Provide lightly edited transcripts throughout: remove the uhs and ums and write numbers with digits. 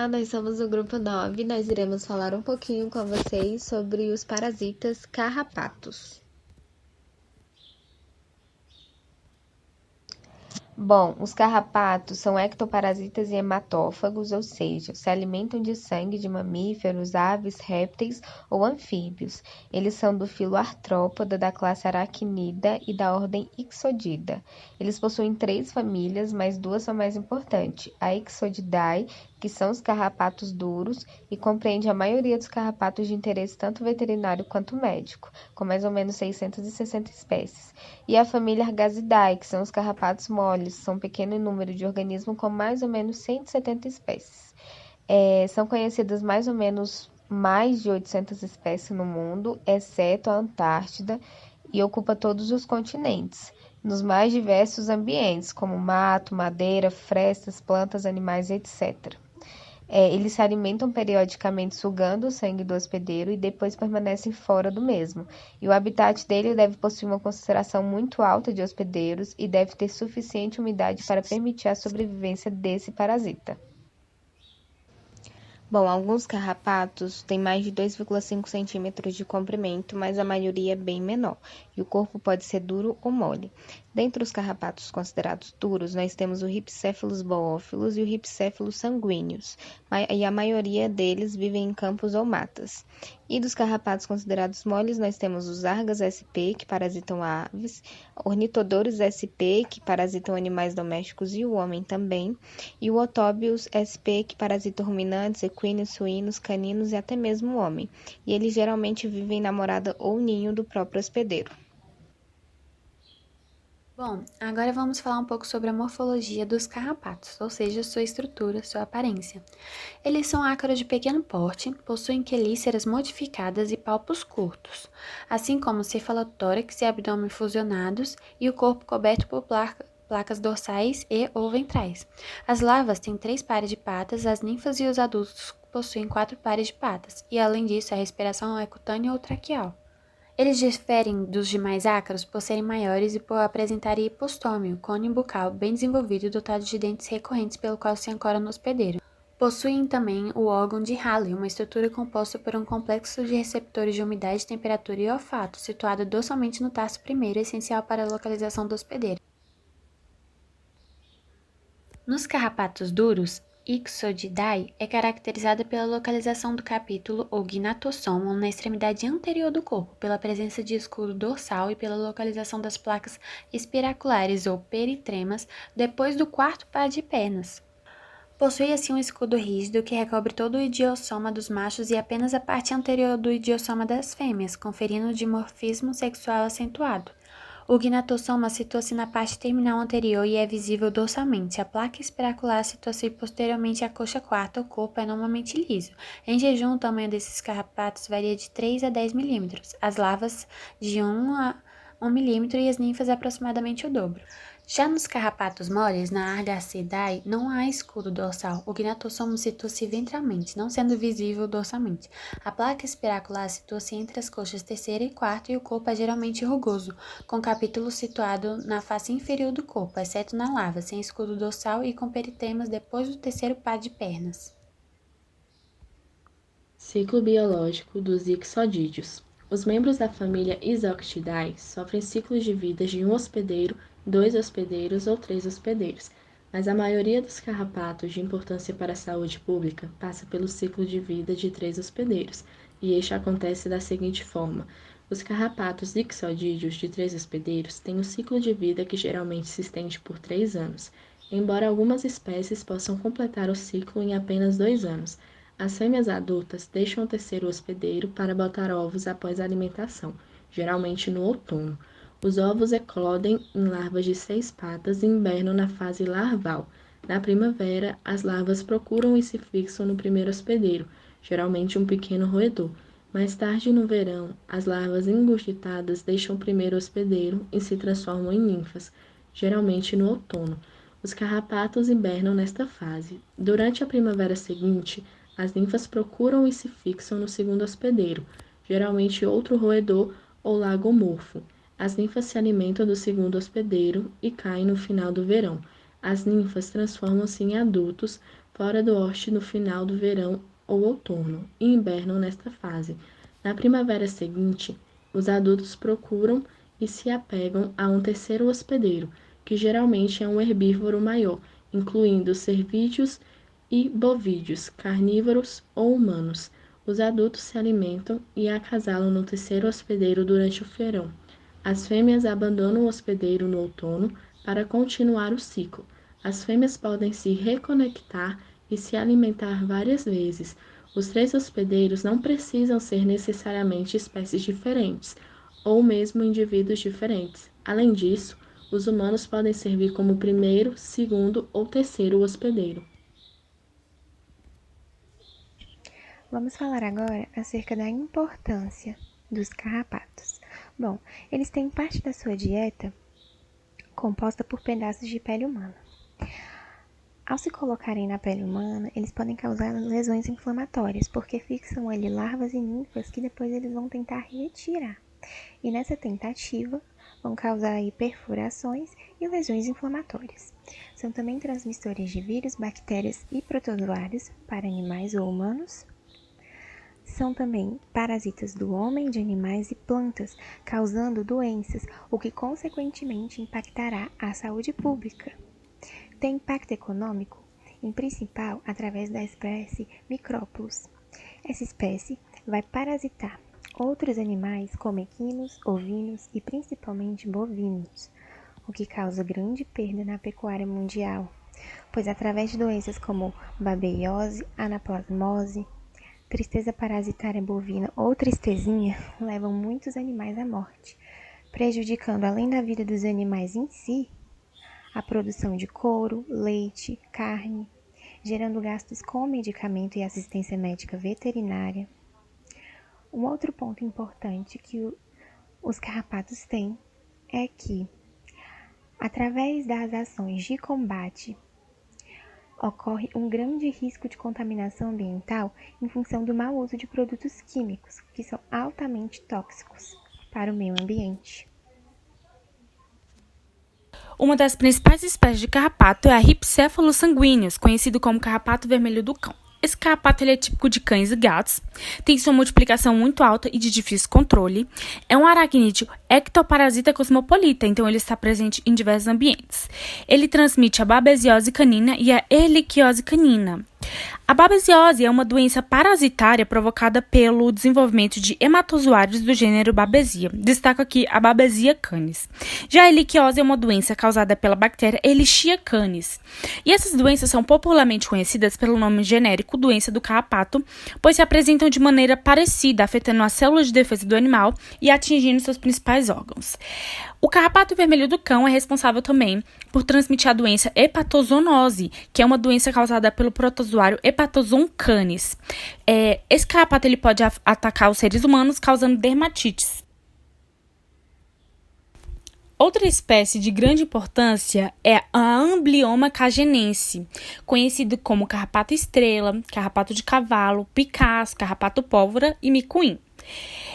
Olá, nós somos o grupo 9. Nós iremos falar um pouquinho com vocês sobre os parasitas carrapatos. Bom, os carrapatos são ectoparasitas e hematófagos, ou seja, se alimentam de sangue de mamíferos, aves, répteis ou anfíbios. Eles são do filo Artrópoda, da classe Arachnida e da ordem Ixodidae. Eles possuem 3 famílias, mas 2 são mais importantes: a Ixodidae, que são os carrapatos duros, e compreende a maioria dos carrapatos de interesse tanto veterinário quanto médico, com mais ou menos 660 espécies, e a família Argazidae, que são os carrapatos moles, são um pequeno número de organismos com mais ou menos 170 espécies. São conhecidas mais ou menos mais de 800 espécies no mundo, exceto a Antártida, e ocupa todos os continentes, nos mais diversos ambientes, como mato, madeira, frestas, plantas, animais, etc. Eles se alimentam periodicamente sugando o sangue do hospedeiro e depois permanecem fora do mesmo. E o habitat dele deve possuir uma concentração muito alta de hospedeiros e deve ter suficiente umidade para permitir a sobrevivência desse parasita. Bom, alguns carrapatos têm mais de 2,5 centímetros de comprimento, mas a maioria é bem menor, e o corpo pode ser duro ou mole. Dentre os carrapatos considerados duros, nós temos o Rhipicephalus boófilos e o Rhipicephalus sanguíneos, e a maioria deles vivem em campos ou matas. E dos carrapatos considerados moles, nós temos os Argas sp, que parasitam aves, Ornithodorus sp, que parasitam animais domésticos e o homem também, e o Otobius sp, que parasita ruminantes, equinos, suínos, caninos e até mesmo o homem. E eles geralmente vivem na morada ou ninho do próprio hospedeiro. Bom, agora vamos falar um pouco sobre a morfologia dos carrapatos, ou seja, sua estrutura, sua aparência. Eles são ácaros de pequeno porte, possuem quelíceras modificadas e palpos curtos, assim como cefalotórax e abdômen fusionados e o corpo coberto por placas dorsais e ou ventrais. As larvas têm 3 pares de patas, as ninfas e os adultos possuem 4 pares de patas, e além disso a respiração é cutânea ou traqueal. Eles diferem dos demais ácaros por serem maiores e por apresentarem hipostômio, cone bucal bem desenvolvido e dotado de dentes recorrentes pelo qual se ancora no hospedeiro. Possuem também o órgão de Halley, uma estrutura composta por um complexo de receptores de umidade, temperatura e olfato, situado dorsalmente no tarso primeiro, essencial para a localização do hospedeiro. Nos carrapatos duros, Ixodidae é caracterizada pela localização do capítulo ou gnatosoma na extremidade anterior do corpo, pela presença de escudo dorsal e pela localização das placas espiraculares ou peritremas depois do 4º par de pernas. Possui assim um escudo rígido que recobre todo o idiossoma dos machos e apenas a parte anterior do idiossoma das fêmeas, conferindo dimorfismo sexual acentuado. O gnatossoma situa-se na parte terminal anterior e é visível dorsalmente. A placa espiracular situa-se posteriormente à coxa quarta. O corpo é normalmente liso. Em jejum, o tamanho desses carrapatos varia de 3 a 10 milímetros. As larvas de 1 a 1 milímetro e as ninfas aproximadamente o dobro. Já nos carrapatos moles, na Argacidae, não há escudo dorsal. O gnatossomo situa-se ventralmente, não sendo visível dorsalmente. A placa espiracular situa-se entre as coxas terceira e quarta e o corpo é geralmente rugoso, com capítulo situado na face inferior do corpo, exceto na larva, sem escudo dorsal e com peritemas depois do 3º par de pernas. Ciclo biológico dos ixodídeos. Os membros da família Isoctidae sofrem ciclos de vida de um hospedeiro, 2 hospedeiros ou 3 hospedeiros, mas a maioria dos carrapatos de importância para a saúde pública passa pelo ciclo de vida de 3 hospedeiros, e este acontece da seguinte forma: os carrapatos ixodídeos de 3 hospedeiros têm um ciclo de vida que geralmente se estende por 3 anos, embora algumas espécies possam completar o ciclo em apenas 2 anos. As fêmeas adultas deixam o terceiro hospedeiro para botar ovos após a alimentação, geralmente no outono. Os ovos eclodem em larvas de 6 patas e hibernam na fase larval. Na primavera, as larvas procuram e se fixam no primeiro hospedeiro, geralmente um pequeno roedor. Mais tarde, no verão, as larvas engurgitadas deixam o primeiro hospedeiro e se transformam em ninfas, geralmente no outono. Os carrapatos hibernam nesta fase. Durante a primavera seguinte, as ninfas procuram e se fixam no segundo hospedeiro, geralmente outro roedor ou lagomorfo. As ninfas se alimentam do segundo hospedeiro e caem no final do verão. As ninfas transformam-se em adultos, fora do hoste no final do verão ou outono, e hibernam nesta fase. Na primavera seguinte, os adultos procuram e se apegam a um terceiro hospedeiro, que geralmente é um herbívoro maior, incluindo cervídeos e bovídeos, carnívoros ou humanos. Os adultos se alimentam e acasalam no terceiro hospedeiro durante o verão. As fêmeas abandonam o hospedeiro no outono para continuar o ciclo. As fêmeas podem se reconectar e se alimentar várias vezes. Os três hospedeiros não precisam ser necessariamente espécies diferentes, ou mesmo indivíduos diferentes. Além disso, os humanos podem servir como primeiro, segundo ou terceiro hospedeiro. Vamos falar agora acerca da importância dos carrapatos. Bom, eles têm parte da sua dieta composta por pedaços de pele humana. Ao se colocarem na pele humana, eles podem causar lesões inflamatórias, porque fixam ali larvas e ninfas que depois eles vão tentar retirar. E nessa tentativa, vão causar aí perfurações e lesões inflamatórias. São também transmissores de vírus, bactérias e protozoários para animais ou humanos. São também parasitas do homem, de animais e plantas, causando doenças, o que consequentemente impactará a saúde pública. Tem impacto econômico, em principal através da espécie Micrópolis. Essa espécie vai parasitar outros animais como equinos, ovinos e principalmente bovinos, o que causa grande perda na pecuária mundial, pois através de doenças como babeiose, anaplasmose, tristeza parasitária bovina ou tristezinha levam muitos animais à morte, prejudicando além da vida dos animais em si, a produção de couro, leite, carne, gerando gastos com medicamento e assistência médica veterinária. Um outro ponto importante que os carrapatos têm é que, através das ações de combate, ocorre um grande risco de contaminação ambiental em função do mau uso de produtos químicos, que são altamente tóxicos para o meio ambiente. Uma das principais espécies de carrapato é a Rhipicephalus sanguineus, conhecido como carrapato vermelho do cão. Esse carrapato ele é típico de cães e gatos, tem sua multiplicação muito alta e de difícil controle. É um aracnídeo ectoparasita cosmopolita, então ele está presente em diversos ambientes. Ele transmite a babesiose canina e a erliquiose canina. A babesiose é uma doença parasitária provocada pelo desenvolvimento de hematozoários do gênero Babesia. Destaco aqui a Babesia canis. Já a erliquiose é uma doença causada pela bactéria Ehrlichia canis. E essas doenças são popularmente conhecidas pelo nome genérico doença do carrapato, pois se apresentam de maneira parecida, afetando as células de defesa do animal e atingindo seus principais órgãos. O carrapato vermelho do cão é responsável também por transmitir a doença hepatozoonose, que é uma doença causada pelo protozoário Hepatozoon canis. Esse carrapato ele pode atacar os seres humanos, causando dermatites. Outra espécie de grande importância é a Amblyomma cagenense, conhecido como carrapato estrela, carrapato de cavalo, picasso, carrapato pólvora e micuim.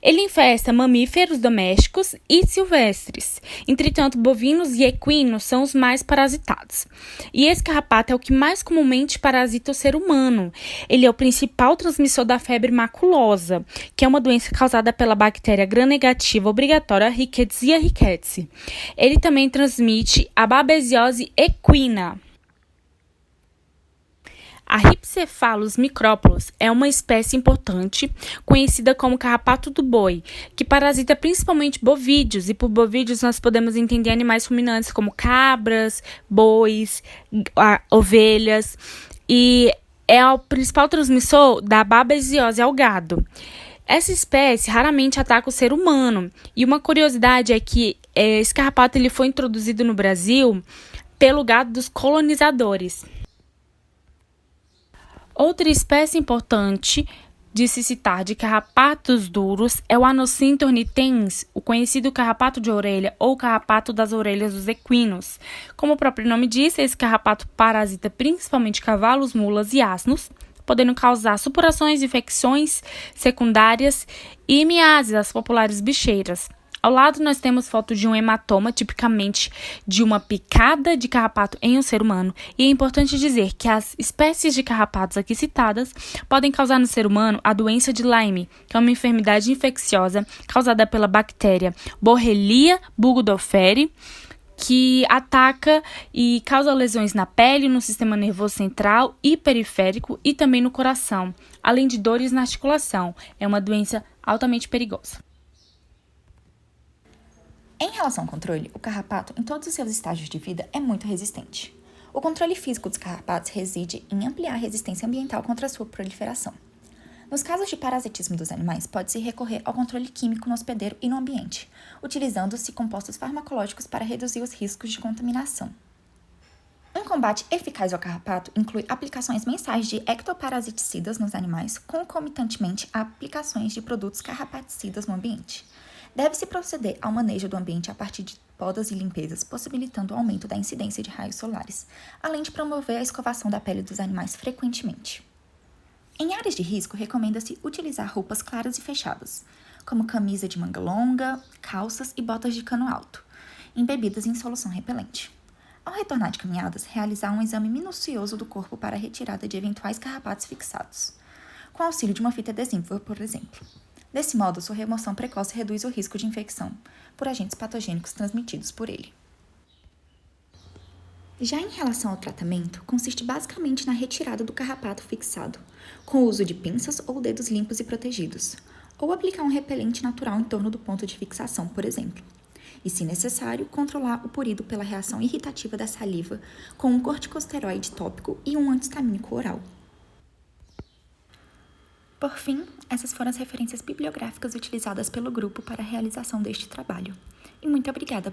Ele infesta mamíferos domésticos e silvestres. Entretanto, bovinos e equinos são os mais parasitados. E esse carrapato é o que mais comumente parasita o ser humano. Ele é o principal transmissor da febre maculosa, que é uma doença causada pela bactéria gram-negativa obrigatória Rickettsia rickettsii. Ele também transmite a babesiose equina. A Rhipicephalus micrópolis é uma espécie importante, conhecida como carrapato do boi, que parasita principalmente bovídeos, e por bovídeos nós podemos entender animais ruminantes como cabras, bois, ovelhas, e é o principal transmissor da babesiose ao gado. Essa espécie raramente ataca o ser humano, e uma curiosidade é que esse carrapato ele foi introduzido no Brasil pelo gado dos colonizadores. Outra espécie importante de se citar de carrapatos duros é o Anocintor nitens, o conhecido carrapato de orelha ou carrapato das orelhas dos equinos. Como o próprio nome diz, esse carrapato parasita principalmente cavalos, mulas e asnos, podendo causar supurações, infecções secundárias e miases, as populares bicheiras. Ao lado, nós temos foto de um hematoma, tipicamente de uma picada de carrapato em um ser humano. E é importante dizer que as espécies de carrapatos aqui citadas podem causar no ser humano a doença de Lyme, que é uma enfermidade infecciosa causada pela bactéria Borrelia burgdorferi, que ataca e causa lesões na pele, no sistema nervoso central e periférico e também no coração, além de dores na articulação. É uma doença altamente perigosa. Em relação ao controle, o carrapato, em todos os seus estágios de vida, é muito resistente. O controle físico dos carrapatos reside em ampliar a resistência ambiental contra a sua proliferação. Nos casos de parasitismo dos animais, pode-se recorrer ao controle químico no hospedeiro e no ambiente, utilizando-se compostos farmacológicos para reduzir os riscos de contaminação. Um combate eficaz ao carrapato inclui aplicações mensais de ectoparasiticidas nos animais, concomitantemente a aplicações de produtos carrapaticidas no ambiente. Deve-se proceder ao manejo do ambiente a partir de podas e limpezas, possibilitando o aumento da incidência de raios solares, além de promover a escovação da pele dos animais frequentemente. Em áreas de risco, recomenda-se utilizar roupas claras e fechadas, como camisa de manga longa, calças e botas de cano alto, embebidas em solução repelente. Ao retornar de caminhadas, realizar um exame minucioso do corpo para a retirada de eventuais carrapatos fixados, com auxílio de uma fita adesiva, por exemplo. Desse modo, sua remoção precoce reduz o risco de infecção por agentes patogênicos transmitidos por ele. Já em relação ao tratamento, consiste basicamente na retirada do carrapato fixado, com o uso de pinças ou dedos limpos e protegidos, ou aplicar um repelente natural em torno do ponto de fixação, por exemplo. E, se necessário, controlar o purido pela reação irritativa da saliva com um corticosteroide tópico e um anti-histamínico oral. Por fim, essas foram as referências bibliográficas utilizadas pelo grupo para a realização deste trabalho. E muito obrigada